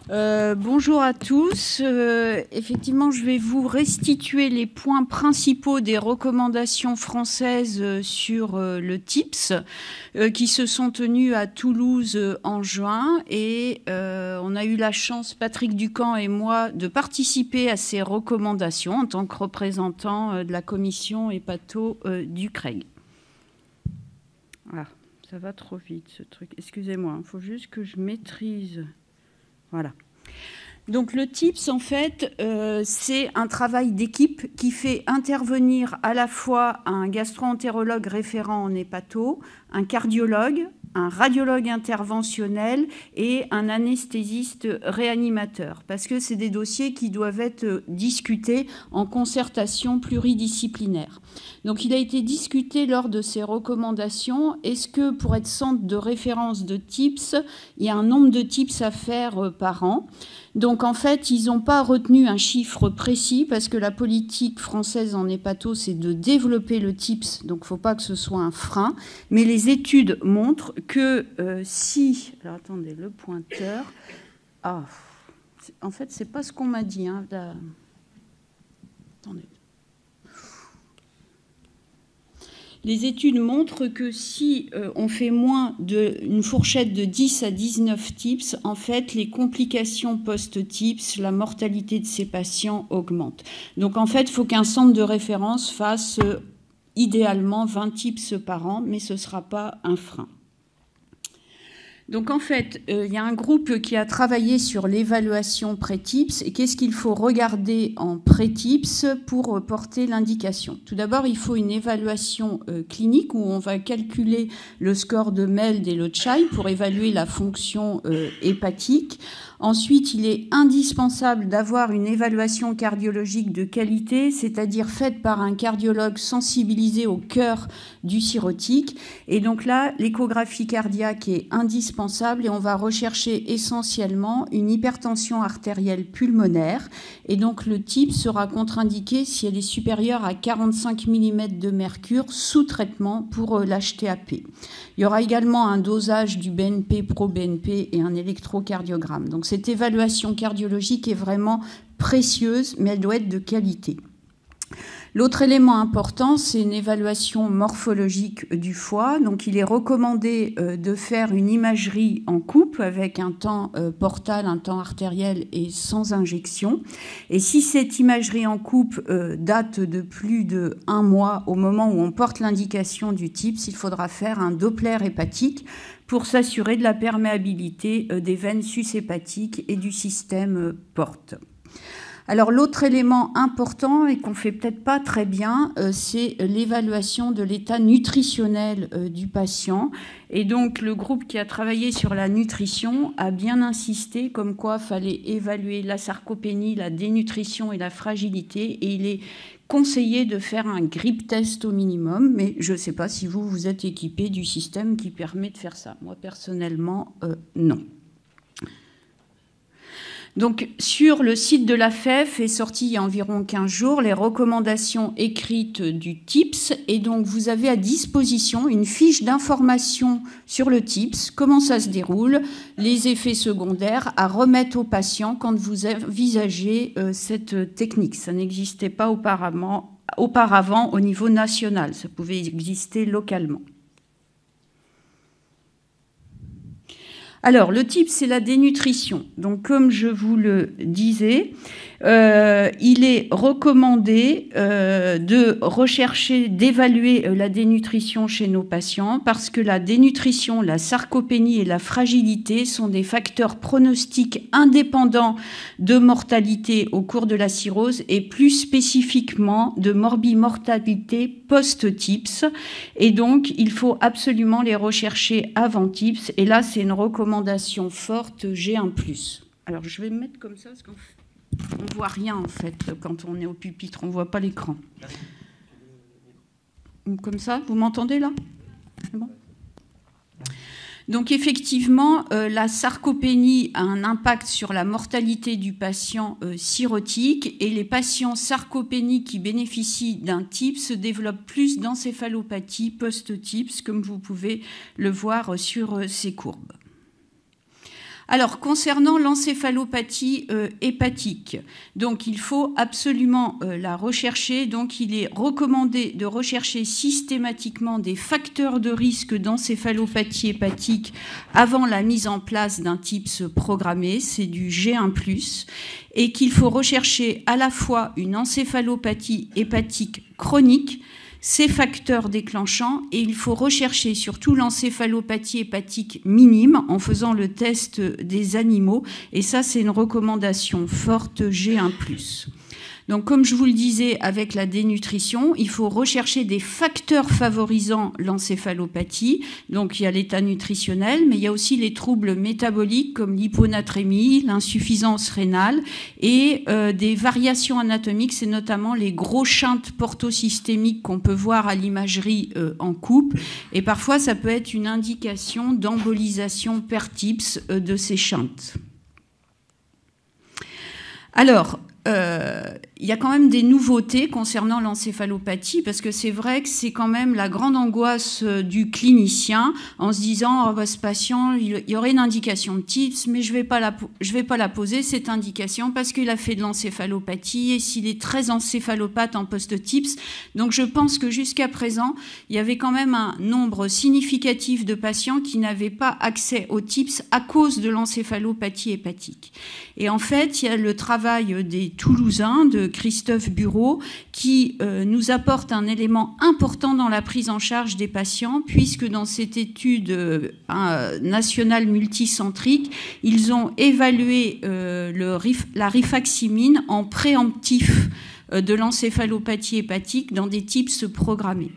Bonjour à tous. Effectivement, je vais vous restituer les points principaux des recommandations françaises sur le TIPS qui se sont tenues à Toulouse en juin. Et on a eu la chance, Patrick Ducamp et moi, de participer à ces recommandations en tant que représentant de la commission Hépato du CREG. Ah, ça va trop vite ce truc. Excusez-moi, il faut juste que je maîtrise... Voilà. Donc le TIPS, en fait, c'est un travail d'équipe qui fait intervenir à la fois un gastro-entérologue référent en hépato, un cardiologue, un radiologue interventionnel et un anesthésiste réanimateur, parce que c'est des dossiers qui doivent être discutés en concertation pluridisciplinaire. Donc il a été discuté lors de ces recommandations, est-ce que pour être centre de référence de TIPS, il y a un nombre de TIPS à faire par an? Donc en fait, ils n'ont pas retenu un chiffre précis parce que la politique française en hépato, c'est de développer le TIPS, donc il ne faut pas que ce soit un frein. Mais les études montrent que si... Alors attendez, le pointeur... Ah, en fait, ce n'est pas ce qu'on m'a dit. Hein, Attendez. Les études montrent que si on fait moins d'une fourchette de 10 à 19 TIPS, en fait, les complications post-TIPS, la mortalité de ces patients augmente. Donc, en fait, il faut qu'un centre de référence fasse idéalement 20 TIPS par an, mais ce ne sera pas un frein. Donc en fait, il y a un groupe qui a travaillé sur l'évaluation pré-TIPS et qu'est-ce qu'il faut regarder en pré-TIPS pour porter l'indication. Tout d'abord, il faut une évaluation clinique où on va calculer le score de MELD et le CHAI pour évaluer la fonction hépatique. Ensuite, il est indispensable d'avoir une évaluation cardiologique de qualité, c'est-à-dire faite par un cardiologue sensibilisé au cœur du cirrhotique. Et donc là, l'échographie cardiaque est indispensable et on va rechercher essentiellement une hypertension artérielle pulmonaire. Et donc le TIPS sera contre-indiqué si elle est supérieure à 45 mm de mercure sous traitement pour l'HTAP. Il y aura également un dosage du BNP, pro-BNP et un électrocardiogramme. Donc cette évaluation cardiologique est vraiment précieuse, mais elle doit être de qualité. L'autre élément important, c'est une évaluation morphologique du foie. Donc, il est recommandé de faire une imagerie en coupe avec un temps portal, un temps artériel et sans injection. Et si cette imagerie en coupe date de plus d'1 mois au moment où on porte l'indication du TIPS, il faudra faire un Doppler hépatique pour s'assurer de la perméabilité des veines sushépatiques et du système porte. Alors l'autre élément important et qu'on ne fait peut-être pas très bien, c'est l'évaluation de l'état nutritionnel du patient. Et donc le groupe qui a travaillé sur la nutrition a bien insisté comme quoi il fallait évaluer la sarcopénie, la dénutrition et la fragilité. Et il est conseillé de faire un grip test au minimum, mais je ne sais pas si vous êtes équipé du système qui permet de faire ça. Moi personnellement, non. Donc, sur le site de l'AFEF est sorti il y a environ 15 jours les recommandations écrites du TIPS. Et donc, vous avez à disposition une fiche d'information sur le TIPS, comment ça se déroule, les effets secondaires à remettre aux patients quand vous envisagez cette technique. Ça n'existait pas auparavant au niveau national. Ça pouvait exister localement. Alors, le TIPS, c'est la dénutrition. Donc, comme je vous le disais, il est recommandé de rechercher, d'évaluer la dénutrition chez nos patients parce que la dénutrition, la sarcopénie et la fragilité sont des facteurs pronostiques indépendants de mortalité au cours de la cirrhose et plus spécifiquement de morbimortalité post-TIPS. Et donc, il faut absolument les rechercher avant TIPS. Et là, c'est une recommandation forte G1+. Alors, je vais me mettre comme ça parce qu'on ne voit rien, en fait, quand on est au pupitre. On ne voit pas l'écran. Comme ça, vous m'entendez, là? C'est bon ? Donc effectivement, la sarcopénie a un impact sur la mortalité du patient cirrhotique et les patients sarcopéniques qui bénéficient d'un TIPS développent plus d'encéphalopathie post-TIPS, comme vous pouvez le voir sur ces courbes. Alors, concernant l'encéphalopathie hépatique, donc il faut absolument la rechercher. Donc, il est recommandé de rechercher systématiquement des facteurs de risque d'encéphalopathie hépatique avant la mise en place d'un TIPS programmé, c'est du G1+, et qu'il faut rechercher à la fois une encéphalopathie hépatique chronique, ces facteurs déclenchants, et il faut rechercher surtout l'encéphalopathie hépatique minime en faisant le test des animaux, et ça c'est une recommandation forte G1+. Donc, comme je vous le disais, avec la dénutrition, il faut rechercher des facteurs favorisant l'encéphalopathie. Donc, il y a l'état nutritionnel, mais il y a aussi les troubles métaboliques comme l'hyponatrémie, l'insuffisance rénale et des variations anatomiques. C'est notamment les gros shunts portosystémiques qu'on peut voir à l'imagerie en coupe. Et parfois, ça peut être une indication d'embolisation per TIPS de ces shunts. Alors, il y a quand même des nouveautés concernant l'encéphalopathie, parce que c'est vrai que c'est quand même la grande angoisse du clinicien en se disant oh, bah, ce patient, il y aurait une indication de TIPS, mais je vais pas la poser cette indication parce qu'il a fait de l'encéphalopathie et s'il est très encéphalopathe en post-TIPS. Donc je pense que jusqu'à présent, il y avait quand même un nombre significatif de patients qui n'avaient pas accès au TIPS à cause de l'encéphalopathie hépatique. Et en fait, il y a le travail des Toulousains, de Christophe Bureau, qui nous apporte un élément important dans la prise en charge des patients, puisque dans cette étude nationale multicentrique, ils ont évalué la rifaximine en préemptif de l'encéphalopathie hépatique dans des TIPS programmés.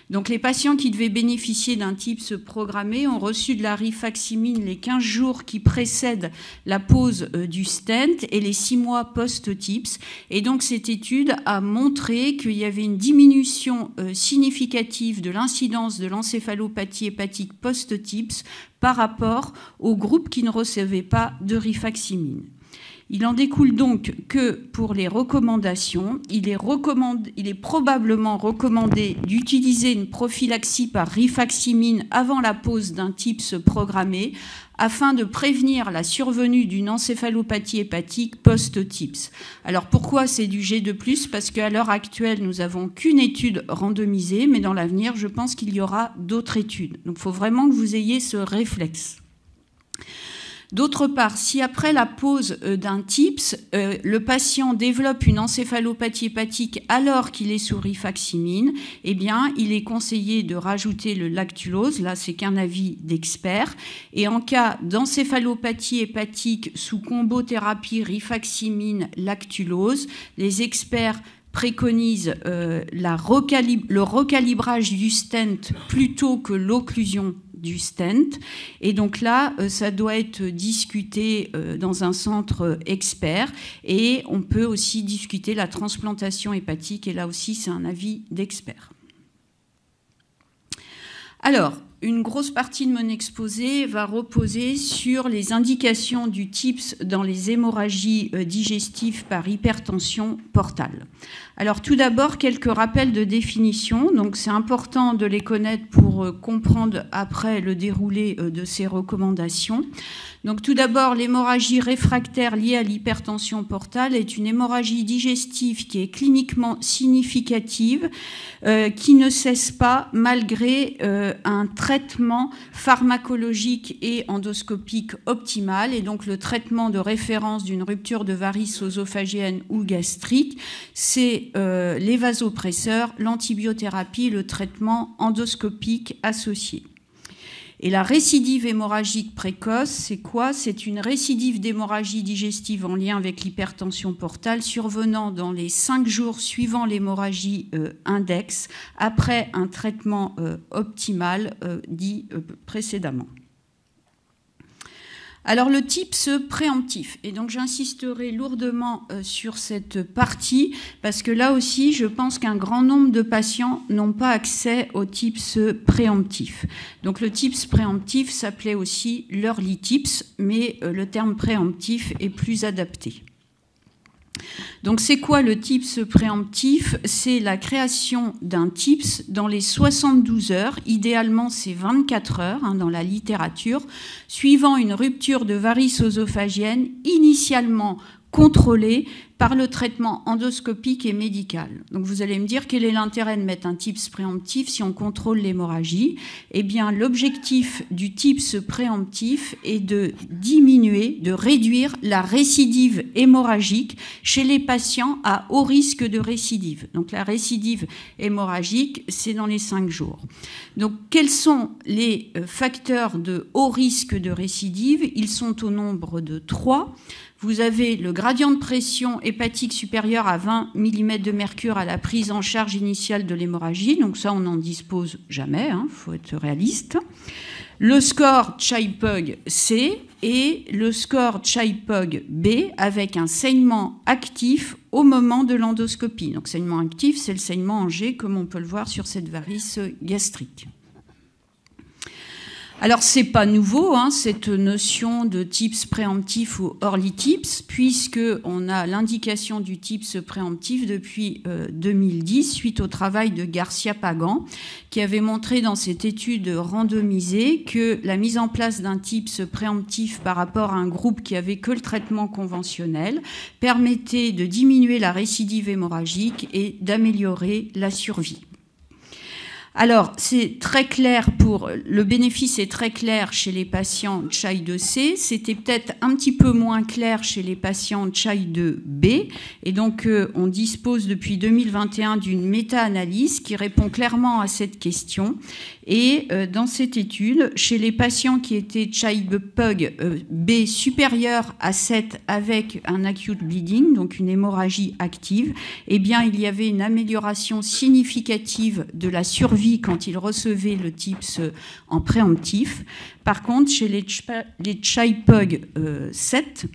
Donc les patients qui devaient bénéficier d'un TIPS programmé ont reçu de la rifaximine les 15 jours qui précèdent la pose du stent et les 6 mois post-TIPS. Et donc cette étude a montré qu'il y avait une diminution significative de l'incidence de l'encéphalopathie hépatique post-TIPS par rapport au groupe qui ne recevait pas de rifaximine. Il en découle donc que pour les recommandations, il est probablement recommandé d'utiliser une prophylaxie par rifaximine avant la pose d'un TIPS programmé afin de prévenir la survenue d'une encéphalopathie hépatique post-TIPS. Alors pourquoi c'est du G2+? Parce qu'à l'heure actuelle, nous n'avons qu'une étude randomisée, mais dans l'avenir, je pense qu'il y aura d'autres études. Donc il faut vraiment que vous ayez ce réflexe. D'autre part, si après la pose d'un TIPS, le patient développe une encéphalopathie hépatique alors qu'il est sous rifaximine, eh bien, il est conseillé de rajouter le lactulose. Là, c'est qu'un avis d'expert. Et en cas d'encéphalopathie hépatique sous combothérapie rifaximine-lactulose, les experts préconise le recalibrage du stent plutôt que l'occlusion du stent. Et donc là, ça doit être discuté dans un centre expert. Et on peut aussi discuter la transplantation hépatique. Et là aussi, c'est un avis d'expert. Alors, une grosse partie de mon exposé va reposer sur les indications du TIPS dans les hémorragies digestives par hypertension portale. Alors tout d'abord, quelques rappels de définition. Donc c'est important de les connaître pour comprendre après le déroulé de ces recommandations. Donc tout d'abord, l'hémorragie réfractaire liée à l'hypertension portale est une hémorragie digestive qui est cliniquement significative, qui ne cesse pas malgré un traitement pharmacologique et endoscopique optimal. Et donc le traitement de référence d'une rupture de varices œsophagienne ou gastrique, c'est les vasopresseurs, l'antibiothérapie, le traitement endoscopique associé. Et la récidive hémorragique précoce, c'est quoi? C'est une récidive d'hémorragie digestive en lien avec l'hypertension portale survenant dans les 5 jours suivant l'hémorragie index après un traitement optimal dit précédemment. Alors le TIPS préemptif, et donc j'insisterai lourdement sur cette partie parce que là aussi je pense qu'un grand nombre de patients n'ont pas accès au TIPS préemptif. Donc le TIPS préemptif s'appelait aussi l'early TIPS, mais le terme préemptif est plus adapté. Donc c'est quoi le TIPS préemptif? C'est la création d'un TIPS dans les 72 heures, idéalement c'est 24 heures dans la littérature, suivant une rupture de varices œsophagiennes initialement contrôlée par le traitement endoscopique et médical. Donc vous allez me dire quel est l'intérêt de mettre un TIPS préemptif si on contrôle l'hémorragie? Eh bien l'objectif du TIPS préemptif est de diminuer, de réduire la récidive hémorragique chez les patients à haut risque de récidive. Donc la récidive hémorragique, c'est dans les 5 jours. Donc quels sont les facteurs de haut risque de récidive? Ils sont au nombre de 3. Vous avez le gradient de pression hépatique supérieur à 20 mm de mercure à la prise en charge initiale de l'hémorragie. Donc ça, on n'en dispose jamais, faut être réaliste. Le score CHI-PUG C et le score CHI-PUG B avec un saignement actif au moment de l'endoscopie. Donc saignement actif, c'est le saignement en jet, comme on peut le voir sur cette varice gastrique. Alors, c'est pas nouveau, cette notion de TIPS préemptif ou early TIPS, puisqu'on a l'indication du TIPS préemptif depuis 2010, suite au travail de Garcia-Pagan, qui avait montré dans cette étude randomisée que la mise en place d'un TIPS préemptif par rapport à un groupe qui avait que le traitement conventionnel permettait de diminuer la récidive hémorragique et d'améliorer la survie. Alors, c'est très clair le bénéfice est très clair chez les patients CHI-2C, c'était peut-être un petit peu moins clair chez les patients CHI-2B, et donc on dispose depuis 2021 d'une méta-analyse qui répond clairement à cette question, et dans cette étude, chez les patients qui étaient CHI-PUG B supérieur à 7 avec un acute bleeding, donc une hémorragie active, eh bien il y avait une amélioration significative de la survie quand ils recevaient le TIPS en préemptif. Par contre, chez les CHI-PUG 7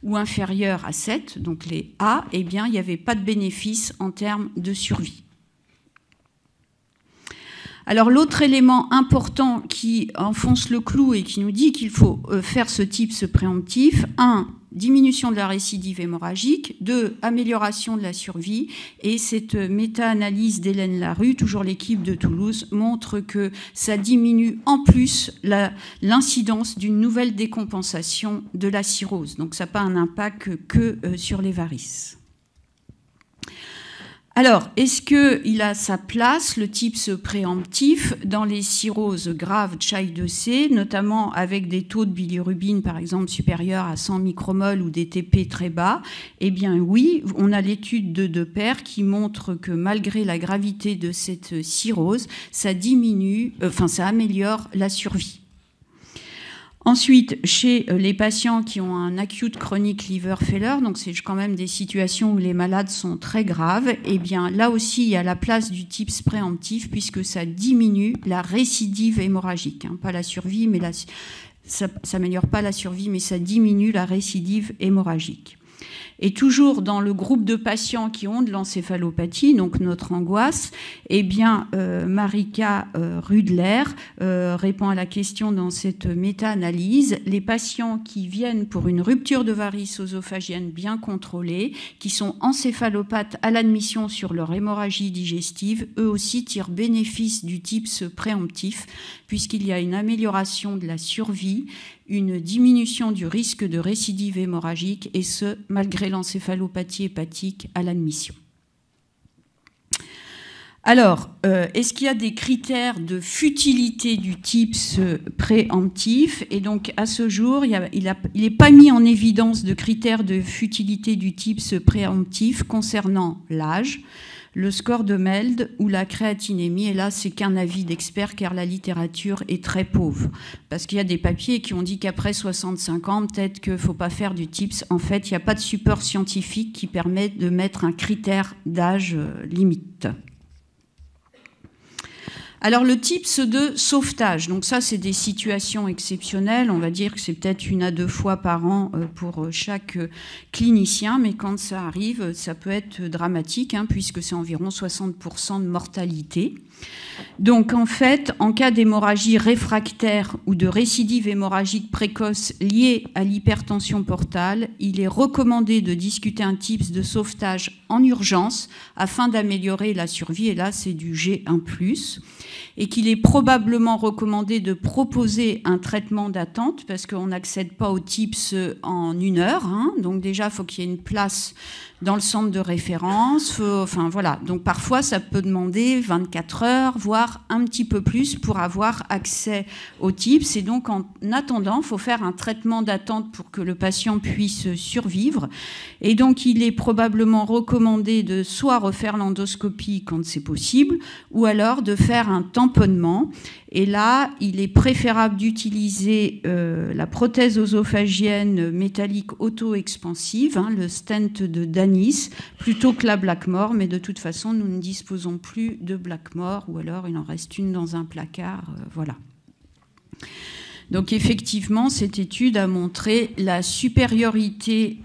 ou inférieurs à 7, donc les A, eh bien, il n'y avait pas de bénéfice en termes de survie. Alors l'autre élément important qui enfonce le clou et qui nous dit qu'il faut faire ce TIPS préemptif, 1, diminution de la récidive hémorragique, 2, amélioration de la survie, et cette méta-analyse d'Hélène Larue, toujours l'équipe de Toulouse, montre que ça diminue en plus l'incidence d'une nouvelle décompensation de la cirrhose. Donc ça n'a pas un impact que sur les varices. Alors, est-ce qu'il a sa place, le TIPS préemptif, dans les cirrhoses graves CHI-2C, notamment avec des taux de bilirubine, par exemple, supérieurs à 100 micromoles ou des TP très bas? Eh bien oui, on a l'étude de Deper qui montre que malgré la gravité de cette cirrhose, ça améliore la survie. Ensuite, chez les patients qui ont un acute chronique liver failure, donc c'est quand même des situations où les malades sont très graves, eh bien là aussi il y a la place du TIPS préemptif puisque ça diminue la récidive hémorragique, pas la survie, mais ça n'améliore pas la survie, mais ça diminue la récidive hémorragique. Et toujours dans le groupe de patients qui ont de l'encéphalopathie, donc notre angoisse, eh bien, Marika Rudler répond à la question dans cette méta-analyse. Les patients qui viennent pour une rupture de varices œsophagienne bien contrôlée, qui sont encéphalopathes à l'admission sur leur hémorragie digestive, eux aussi tirent bénéfice du TIPS préemptif, puisqu'il y a une amélioration de la survie, une diminution du risque de récidive hémorragique, et ce, malgré l'encéphalopathie hépatique à l'admission. Alors, est-ce qu'il y a des critères de futilité du TIPS préemptif? Et donc, à ce jour, il n'est pas mis en évidence de critères de futilité du TIPS préemptif concernant l'âge, le score de MELD ou la créatinémie. Et là, c'est qu'un avis d'expert car la littérature est très pauvre. Parce qu'il y a des papiers qui ont dit qu'après 65 ans, peut-être qu'il ne faut pas faire du TIPS. En fait, il n'y a pas de support scientifique qui permet de mettre un critère d'âge limite. Alors le TIPS de sauvetage, donc ça c'est des situations exceptionnelles, on va dire que c'est peut-être 1 à 2 fois par an pour chaque clinicien, mais quand ça arrive, ça peut être dramatique, puisque c'est environ 60% de mortalité. Donc en fait, en cas d'hémorragie réfractaire ou de récidive hémorragique précoce liée à l'hypertension portale, il est recommandé de discuter un TIPS de sauvetage en urgence afin d'améliorer la survie, et là c'est du G1+, et qu'il est probablement recommandé de proposer un traitement d'attente parce qu'on n'accède pas au TIPS en 1 heure, donc déjà il faut qu'il y ait une place dans le centre de référence, enfin voilà, donc parfois ça peut demander 24 heures, voire un petit peu plus pour avoir accès au TIPS, et donc en attendant, il faut faire un traitement d'attente pour que le patient puisse survivre, et donc il est probablement recommandé de soit refaire l'endoscopie quand c'est possible, ou alors de faire un tamponnement, et là, il est préférable d'utiliser la prothèse œsophagienne métallique auto-expansive, le stent de Danis, plutôt que la Blackmore, mais de toute façon, nous ne disposons plus de Blackmore, ou alors il en reste une dans un placard, voilà. Donc effectivement, cette étude a montré la supériorité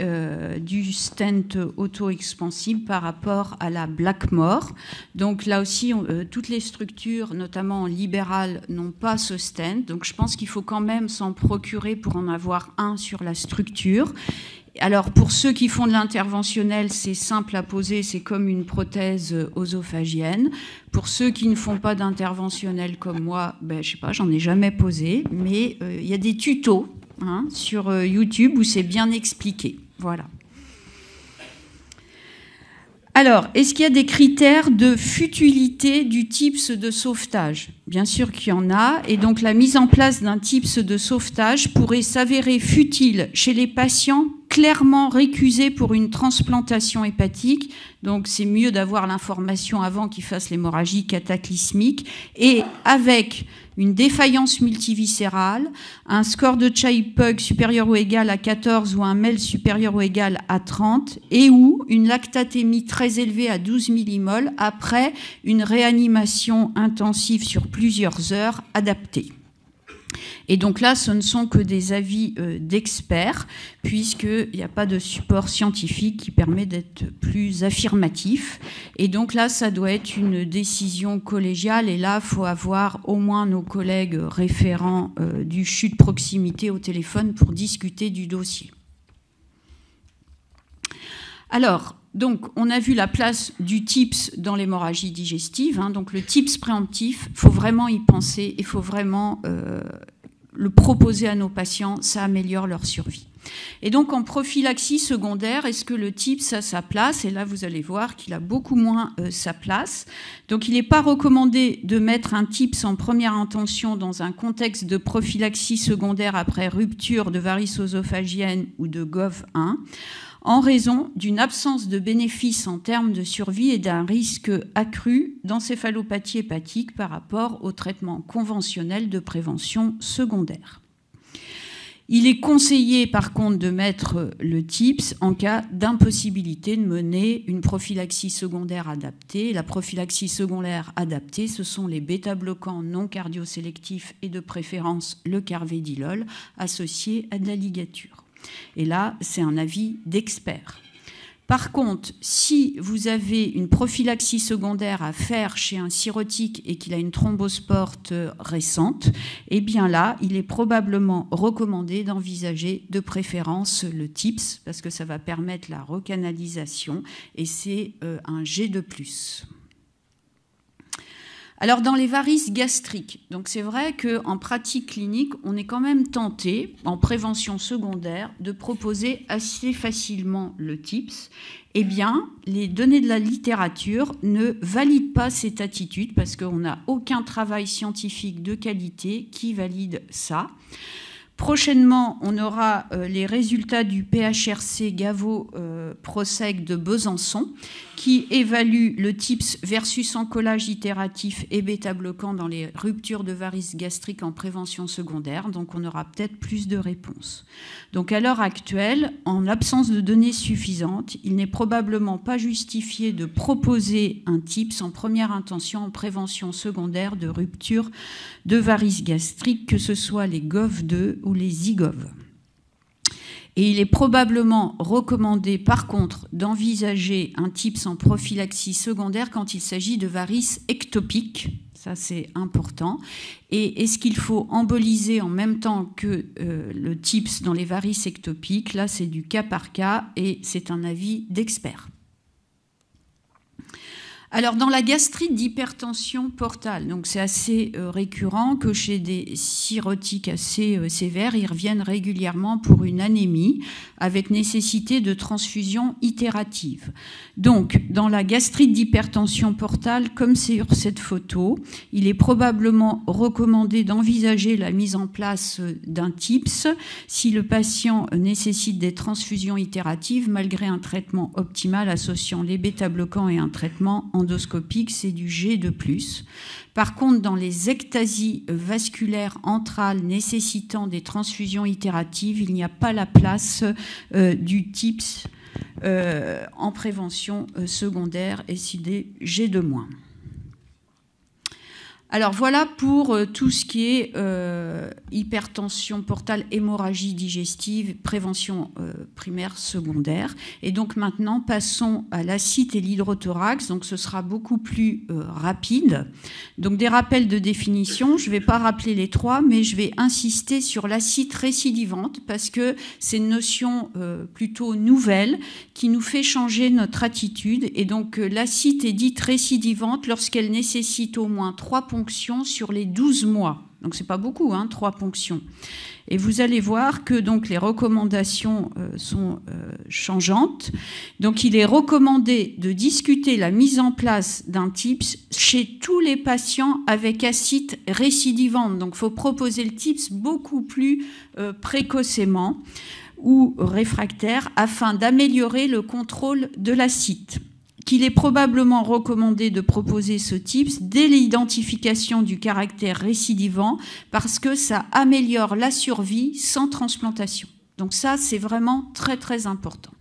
du stent auto-expansible par rapport à la Blackmore. Donc là aussi, toutes les structures, notamment libérales, n'ont pas ce stent. Donc je pense qu'il faut quand même s'en procurer pour en avoir un sur la structure. Alors, pour ceux qui font de l'interventionnel, c'est simple à poser, c'est comme une prothèse œsophagienne. Pour ceux qui ne font pas d'interventionnel comme moi, je sais pas, j'en ai jamais posé, mais il y a des tutos sur YouTube où c'est bien expliqué. Voilà. Alors, est-ce qu'il y a des critères de futilité du TIPS de sauvetage ? Bien sûr qu'il y en a, et donc la mise en place d'un TIPS de sauvetage pourrait s'avérer futile chez les patients clairement récusés pour une transplantation hépatique. Donc c'est mieux d'avoir l'information avant qu'ils fassent l'hémorragie cataclysmique, et avec une défaillance multiviscérale, un score de Child-Pugh supérieur ou égal à 14 ou un MEL supérieur ou égal à 30, et ou une lactatémie très élevée à 12 millimoles après une réanimation intensive sur plusieurs heures adaptée. Et donc là, ce ne sont que des avis d'experts, puisqu'il n'y a pas de support scientifique qui permet d'être plus affirmatif. Et donc là, ça doit être une décision collégiale. Et là, il faut avoir au moins nos collègues référents du CHU de proximité au téléphone pour discuter du dossier. Alors, donc, on a vu la place du TIPS dans l'hémorragie digestive. Donc, le TIPS préemptif, il faut vraiment y penser, il faut vraiment le proposer à nos patients, ça améliore leur survie. Et donc, en prophylaxie secondaire, est-ce que le TIPS a sa place ? Et là, vous allez voir qu'il a beaucoup moins sa place. Donc, il n'est pas recommandé de mettre un TIPS en première intention dans un contexte de prophylaxie secondaire après rupture de varices œsophagiennes ou de GOV1, en raison d'une absence de bénéfice en termes de survie et d'un risque accru d'encéphalopathie hépatique par rapport au traitement conventionnel de prévention secondaire. Il est conseillé par contre de mettre le TIPS en cas d'impossibilité de mener une prophylaxie secondaire adaptée. La prophylaxie secondaire adaptée, ce sont les bêta-bloquants non cardiosélectifs et de préférence le carvedilol associé à de la ligature. Et là, c'est un avis d'expert. Par contre, si vous avez une prophylaxie secondaire à faire chez un cirrhotique et qu'il a une thrombosport récente, eh bien là, il est probablement recommandé d'envisager de préférence le TIPS parce que ça va permettre la recanalisation et c'est un G2+. Alors dans les varices gastriques, donc c'est vrai qu'en pratique clinique, on est quand même tenté, en prévention secondaire, de proposer assez facilement le TIPS. Eh bien, les données de la littérature ne valident pas cette attitude parce qu'on n'a aucun travail scientifique de qualité qui valide ça. Prochainement, on aura les résultats du PHRC Gaveau-Prosec de Besançon qui évalue le TIPS versus encollage itératif et bêta-bloquant dans les ruptures de varices gastriques en prévention secondaire. Donc, on aura peut-être plus de réponses. Donc, à l'heure actuelle, en l'absence de données suffisantes, il n'est probablement pas justifié de proposer un TIPS en première intention en prévention secondaire de rupture de varices gastriques, que ce soit les GOV2 ou les IGOV. Et il est probablement recommandé, par contre, d'envisager un TIPS en prophylaxie secondaire quand il s'agit de varices ectopiques. Ça, c'est important. Et est-ce qu'il faut emboliser en même temps que le TIPS dans les varices ectopiques? Là, c'est du cas par cas et c'est un avis d'expert. Alors, dans la gastrite d'hypertension portale, donc c'est assez récurrent que chez des cirrhotiques assez sévères, ils reviennent régulièrement pour une anémie avec nécessité de transfusion itérative. Donc, dans la gastrite d'hypertension portale, comme c'est sur cette photo, il est probablement recommandé d'envisager la mise en place d'un TIPS si le patient nécessite des transfusions itératives malgré un traitement optimal associant les bêta-bloquants et un traitement endoscopique, c'est du G2+. Par contre, dans les ectasies vasculaires entrales nécessitant des transfusions itératives, il n'y a pas la place du TIPS en prévention secondaire et c'est des G2-. Alors voilà pour tout ce qui est hypertension portale, hémorragie digestive, prévention primaire, secondaire. Et donc maintenant, passons à l'acide et l'hydrothorax. Donc ce sera beaucoup plus rapide. Donc des rappels de définition. Je ne vais pas rappeler les trois, mais je vais insister sur l'acide récidivante parce que c'est une notion plutôt nouvelle qui nous fait changer notre attitude. Et donc l'acide est dite récidivante lorsqu'elle nécessite au moins 3 ponctions sur les 12 mois. Donc, ce n'est pas beaucoup, 3 ponctions. Et vous allez voir que donc, les recommandations sont changeantes. Donc, il est recommandé de discuter la mise en place d'un TIPS chez tous les patients avec acide récidivante. Donc, il faut proposer le TIPS beaucoup plus précocement ou réfractaire afin d'améliorer le contrôle de l'acide. Qu'il est probablement recommandé de proposer ce TIPS dès l'identification du caractère récidivant parce que ça améliore la survie sans transplantation. Donc ça, c'est vraiment très, très important.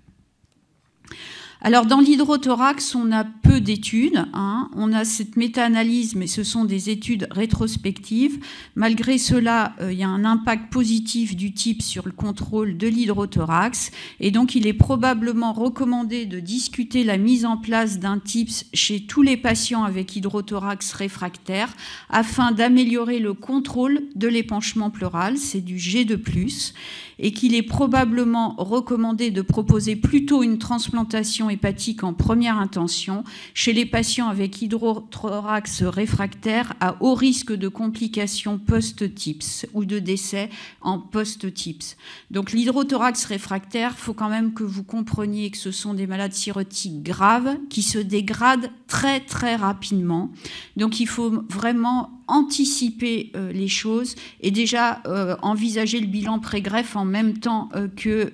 Alors, dans l'hydrothorax, on a peu d'études. On a cette méta-analyse, mais ce sont des études rétrospectives. Malgré cela, il y a un impact positif du TIPS sur le contrôle de l'hydrothorax. Et donc, il est probablement recommandé de discuter la mise en place d'un TIPS chez tous les patients avec hydrothorax réfractaire afin d'améliorer le contrôle de l'épanchement pleural. C'est du G2+. Et qu'il est probablement recommandé de proposer plutôt une transplantation hépatique en première intention chez les patients avec hydrothorax réfractaire à haut risque de complications post-TIPS ou de décès en post-TIPS. Donc l'hydrothorax réfractaire, il faut quand même que vous compreniez que ce sont des malades cirrhotiques graves qui se dégradent très très rapidement. Donc il faut vraiment anticiper les choses et déjà envisager le bilan pré-greffe en même temps que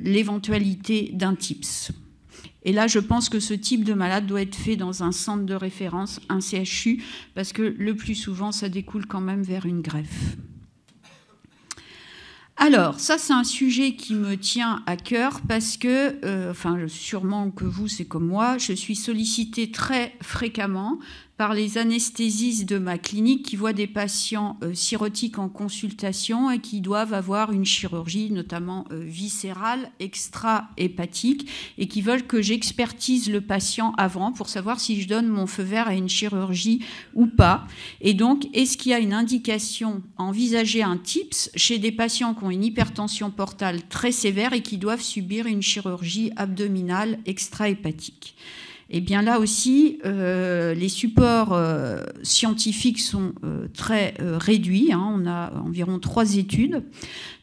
l'éventualité d'un TIPS. Et là, je pense que ce type de malade doit être fait dans un centre de référence, un CHU, parce que le plus souvent, ça découle quand même vers une greffe. Alors, ça, c'est un sujet qui me tient à cœur parce que, sûrement que vous, c'est comme moi, je suis sollicitée très fréquemment par les anesthésistes de ma clinique qui voient des patients cirrhotiques en consultation et qui doivent avoir une chirurgie, notamment viscérale, extra-hépatique, et qui veulent que j'expertise le patient avant pour savoir si je donne mon feu vert à une chirurgie ou pas. Et donc, est-ce qu'il y a une indication à envisager un TIPS chez des patients qui ont une hypertension portale très sévère et qui doivent subir une chirurgie abdominale extra-hépatique ? Eh bien là aussi, les supports scientifiques sont très réduits. Hein. On a environ 3 études.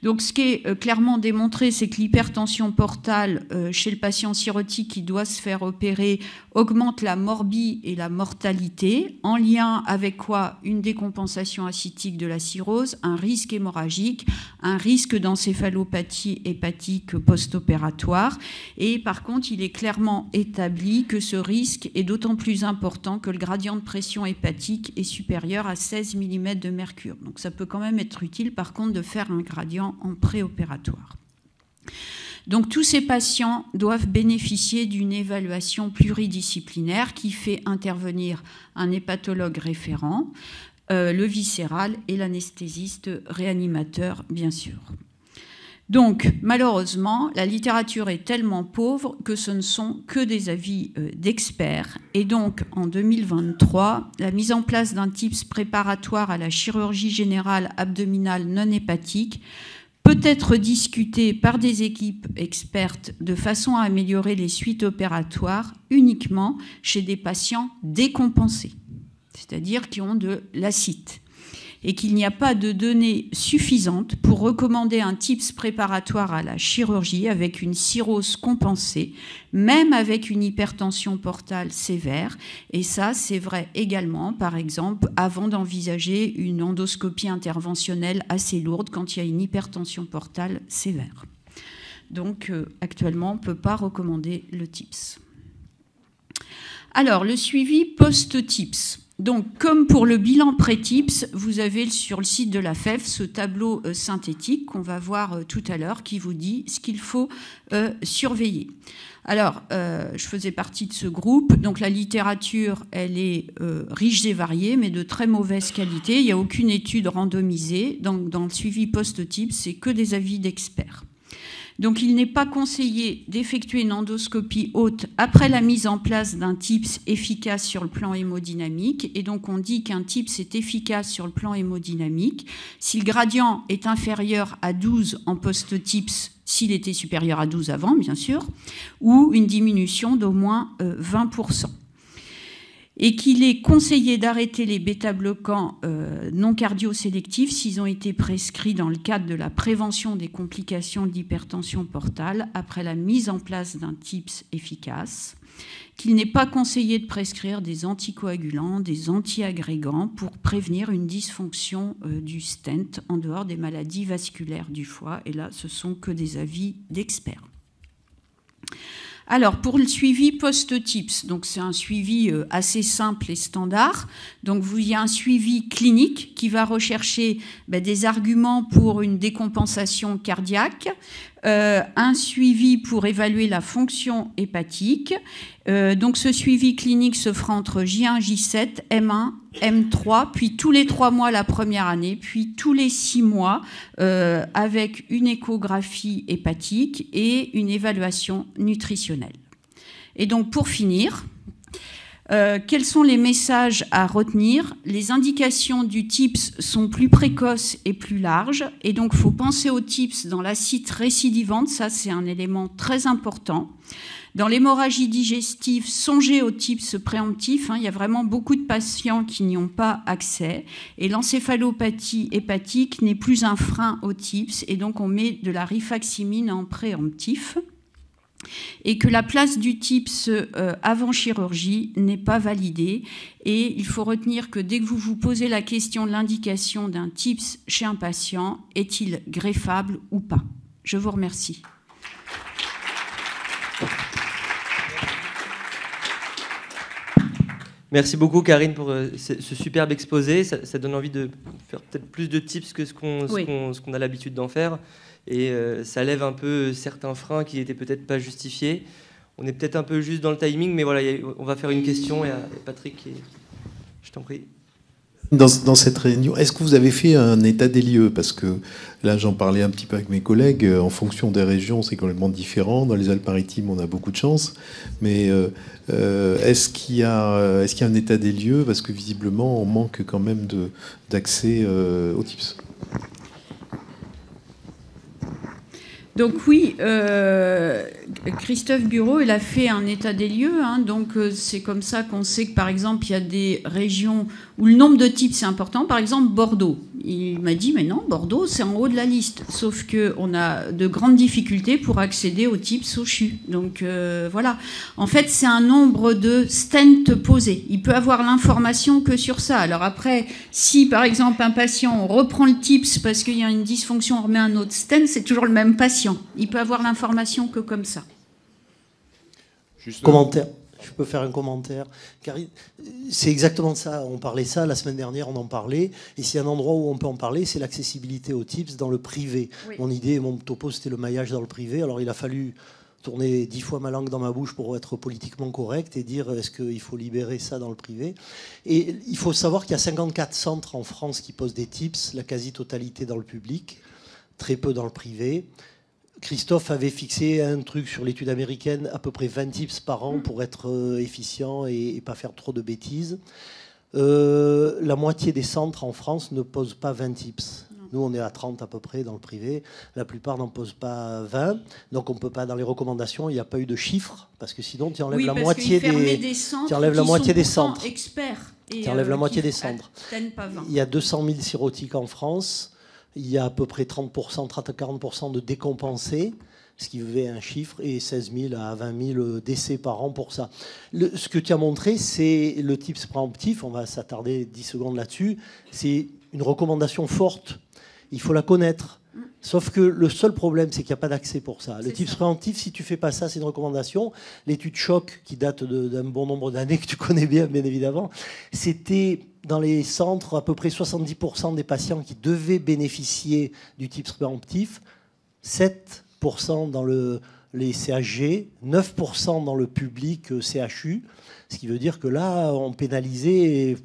Donc ce qui est clairement démontré, c'est que l'hypertension portale chez le patient cirrhotique qui doit se faire opérer augmente la morbie et la mortalité, en lien avec quoi? Une décompensation acidique de la cirrhose, un risque hémorragique, un risque d'encéphalopathie hépatique post-opératoire. Et par contre, il est clairement établi que ce risque est d'autant plus important que le gradient de pression hépatique est supérieur à 16 mm de mercure. Donc ça peut quand même être utile par contre de faire un gradient en préopératoire. Donc tous ces patients doivent bénéficier d'une évaluation pluridisciplinaire qui fait intervenir un hépatologue référent, le viscéral et l'anesthésiste réanimateur, bien sûr. Donc, malheureusement, la littérature est tellement pauvre que ce ne sont que des avis d'experts. Et donc, en 2023, la mise en place d'un TIPS préparatoire à la chirurgie générale abdominale non hépatique peut être discutée par des équipes expertes de façon à améliorer les suites opératoires uniquement chez des patients décompensés, c'est-à-dire qui ont de l'acide, et qu'il n'y a pas de données suffisantes pour recommander un TIPS préparatoire à la chirurgie avec une cirrhose compensée, même avec une hypertension portale sévère. Et ça, c'est vrai également, par exemple, avant d'envisager une endoscopie interventionnelle assez lourde quand il y a une hypertension portale sévère. Donc, actuellement, on ne peut pas recommander le TIPS. Alors, le suivi post-TIPS. Donc, comme pour le bilan pré-TIPS, vous avez sur le site de la FEF ce tableau synthétique qu'on va voir tout à l'heure qui vous dit ce qu'il faut surveiller. Alors, je faisais partie de ce groupe. Donc, la littérature, elle est riche et variée, mais de très mauvaise qualité. Il n'y a aucune étude randomisée. Donc, dans le suivi post-TIPS, c'est que des avis d'experts. Donc, il n'est pas conseillé d'effectuer une endoscopie haute après la mise en place d'un TIPS efficace sur le plan hémodynamique. Et donc, on dit qu'un TIPS est efficace sur le plan hémodynamique si le gradient est inférieur à 12 en post-TIPS, s'il était supérieur à 12 avant, bien sûr, ou une diminution d'au moins 20%. Et qu'il est conseillé d'arrêter les bêta-bloquants non cardio-sélectifs s'ils ont été prescrits dans le cadre de la prévention des complications de l'hypertension portale après la mise en place d'un TIPS efficace, qu'il n'est pas conseillé de prescrire des anticoagulants, des antiagrégants pour prévenir une dysfonction du stent en dehors des maladies vasculaires du foie. Et là, ce sont que des avis d'experts. Alors, pour le suivi post-TIPS, donc c'est un suivi assez simple et standard. Donc, il y a un suivi clinique qui va rechercher des arguments pour une décompensation cardiaque, un suivi pour évaluer la fonction hépatique. Donc, ce suivi clinique se fera entre J1, J7, M1, M3, puis tous les 3 mois la première année, puis tous les 6 mois avec une échographie hépatique et une évaluation nutritionnelle. Et donc, pour finir, quels sont les messages à retenir? Les indications du TIPS sont plus précoces et plus larges, et donc il faut penser au TIPS dans l'acide récidivante, ça c'est un élément très important. Dans l'hémorragie digestive, songez au TIPS préemptif. Il y a vraiment beaucoup de patients qui n'y ont pas accès. Et l'encéphalopathie hépatique n'est plus un frein au TIPS. Et donc, on met de la rifaximine en préemptif. Et que la place du TIPS avant chirurgie n'est pas validée. Et il faut retenir que dès que vous vous posez la question de l'indication d'un TIPS chez un patient, est-il greffable ou pas? Je vous remercie. Merci beaucoup Karine pour ce superbe exposé. Ça donne envie de faire peut-être plus de tips que ce qu'on a l'habitude d'en faire. Et ça lève un peu certains freins qui n'étaient peut-être pas justifiés. On est peut-être un peu juste dans le timing, mais voilà, on va faire une question. Et Patrick, je t'en prie. Dans cette réunion, est-ce que vous avez fait un état des lieux? Parce que là, j'en parlais un petit peu avec mes collègues. En fonction des régions, c'est complètement différent. Dans les Alpes-Maritimes, on a beaucoup de chance. Mais est-ce qu'il y a un état des lieux? Parce que visiblement, on manque quand même d'accès aux TIPS. Donc oui, Christophe Bureau, il a fait un état des lieux. Donc c'est comme ça qu'on sait que, par exemple, il y a des régions où le nombre de types, c'est important. Par exemple, Bordeaux. Il m'a dit, mais non, Bordeaux, c'est en haut de la liste. Sauf qu'on a de grandes difficultés pour accéder aux types au CHU. Donc voilà. En fait, c'est un nombre de stents posés. Il peut avoir l'information que sur ça. Alors après, si, par exemple, un patient, on reprend le TIPS parce qu'il y a une dysfonction, on remet un autre stent, c'est toujours le même patient. Il peut avoir l'information que comme ça. Juste commentaire. Je peux faire un commentaire. Car c'est exactement ça. On parlait ça la semaine dernière, on en parlait. Et s'il y a un endroit où on peut en parler, c'est l'accessibilité aux TIPS dans le privé. Oui. Mon idée, mon topo, c'était le maillage dans le privé. Alors il a fallu tourner 10 fois ma langue dans ma bouche pour être politiquement correct et dire est-ce qu'il faut libérer ça dans le privé. Et il faut savoir qu'il y a 54 centres en France qui posent des TIPS, la quasi-totalité dans le public, très peu dans le privé. Christophe avait fixé un truc sur l'étude américaine, à peu près 20 tips par an pour être efficient et pas faire trop de bêtises. La moitié des centres en France ne posent pas 20 tips. Nous, on est à 30 à peu près dans le privé. La plupart n'en posent pas 20. Donc, on ne peut pas, dans les recommandations, il n'y a pas eu de chiffres. Parce que sinon, tu enlèves la moitié des centres. Tu enlèves la moitié des centres. Tu enlèves la moitié des centres. Il y a 200 000 cirrhotiques en France. Il y a à peu près 30% à 40% de décompensés, ce qui fait un chiffre, et 16 000 à 20 000 décès par an pour ça. Ce que tu as montré, c'est le TIPS préemptif, on va s'attarder 10 secondes là-dessus, c'est une recommandation forte, il faut la connaître. Sauf que le seul problème, c'est qu'il n'y a pas d'accès pour ça. Le TIPS préemptif, si tu ne fais pas ça, c'est une recommandation. L'étude Choc, qui date d'un bon nombre d'années, que tu connais bien évidemment, c'était dans les centres à peu près 70% des patients qui devaient bénéficier du TIPS préemptif, 7% dans les CHG, 9% dans le public CHU, ce qui veut dire que là, on pénalisait,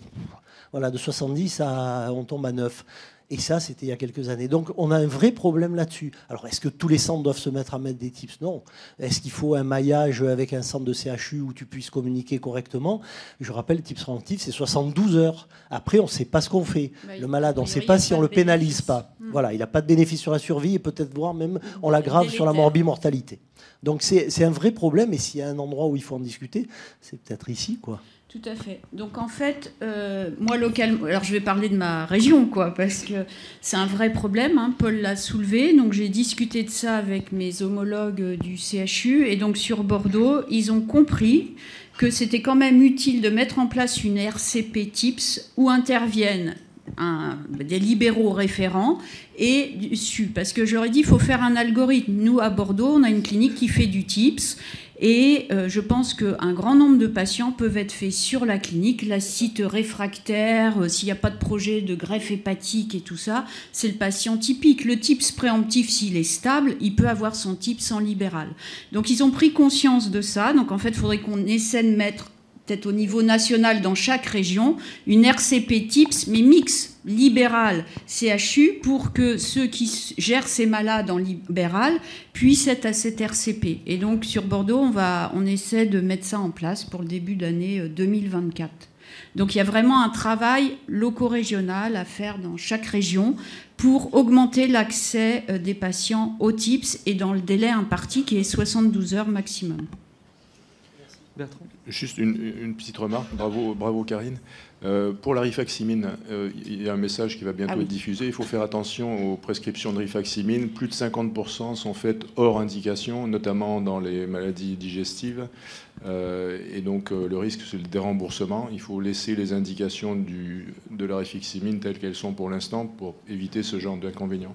voilà, de 70 on tombe à 9. Et ça, c'était il y a quelques années. Donc, on a un vrai problème là-dessus. Alors, est-ce que tous les centres doivent se mettre à mettre des tips? Non. Est-ce qu'il faut un maillage avec un centre de CHU où tu puisses communiquer correctement? Je rappelle, le tips préemptif, c'est 72 heures. Après, on ne sait pas ce qu'on fait. Le malade, on ne sait pas si on ne le pénalise pas. Voilà, il n'a pas de bénéfice sur la survie et peut-être voire même on l'aggrave sur la morbimortalité. Donc, c'est un vrai problème. Et s'il y a un endroit où il faut en discuter, c'est peut-être ici, quoi. Tout à fait. Donc en fait, moi localement, alors je vais parler de ma région, quoi, parce que c'est un vrai problème. Paul l'a soulevé. Donc j'ai discuté de ça avec mes homologues du CHU, et donc sur Bordeaux, ils ont compris que c'était quand même utile de mettre en place une RCP TIPS où interviennent des libéraux référents et du SU. Parce que j'aurais dit, il faut faire un algorithme. Nous, à Bordeaux, on a une clinique qui fait du TIPS. Et je pense qu'un grand nombre de patients peuvent être faits sur la clinique. L'acide réfractaire, s'il n'y a pas de projet de greffe hépatique et tout ça, c'est le patient typique. Le TIPS préemptif, s'il est stable, il peut avoir son TIPS en libéral. Donc ils ont pris conscience de ça. Donc en fait, il faudrait qu'on essaie de mettre, peut-être au niveau national dans chaque région, une RCP TIPS, mais mix libéral CHU, pour que ceux qui gèrent ces malades en libéral puissent être à cette RCP. Et donc sur Bordeaux, on essaie de mettre ça en place pour le début d'année 2024. Donc il y a vraiment un travail loco-régional à faire dans chaque région pour augmenter l'accès des patients aux TIPS et dans le délai imparti qui est 72 heures maximum. Bertrand. Juste une petite remarque, bravo Karine. Pour la rifaximine, il y a un message qui va bientôt être diffusé. Il faut faire attention aux prescriptions de rifaximine. Plus de 50% sont faites hors indication, notamment dans les maladies digestives. Et donc le risque, c'est le déremboursement. Il faut laisser les indications de la rifaximine telles qu'elles sont pour l'instant pour éviter ce genre d'inconvénients.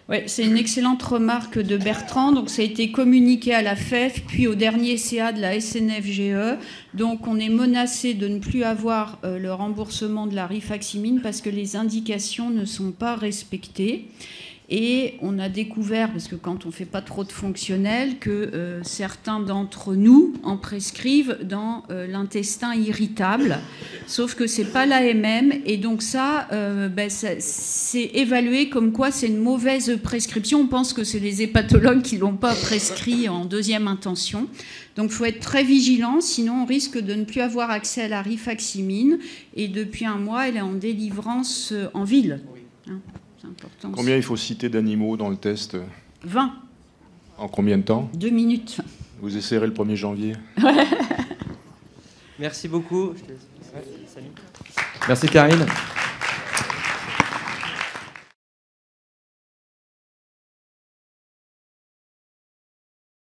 Oui, c'est une excellente remarque de Bertrand. Donc, ça a été communiqué à la FEF, puis au dernier CA de la SNFGE. Donc, on est menacé de ne plus avoir le remboursement de la rifaximine parce que les indications ne sont pas respectées. Et on a découvert, parce que quand on ne fait pas trop de fonctionnel, que certains d'entre nous en prescrivent dans l'intestin irritable, sauf que ce n'est pas l'AMM. Et donc ça, c'est évalué comme quoi c'est une mauvaise prescription. On pense que c'est les hépatologues qui ne l'ont pas prescrit en deuxième intention. Donc il faut être très vigilant, sinon on risque de ne plus avoir accès à la rifaximine. Et depuis un mois, elle est en délivrance en ville. Hein. Combien il faut citer d'animaux dans le test? 20. En combien de temps? 2 minutes. Vous essayerez le 1er janvier. Merci beaucoup. Salut. Merci Karine.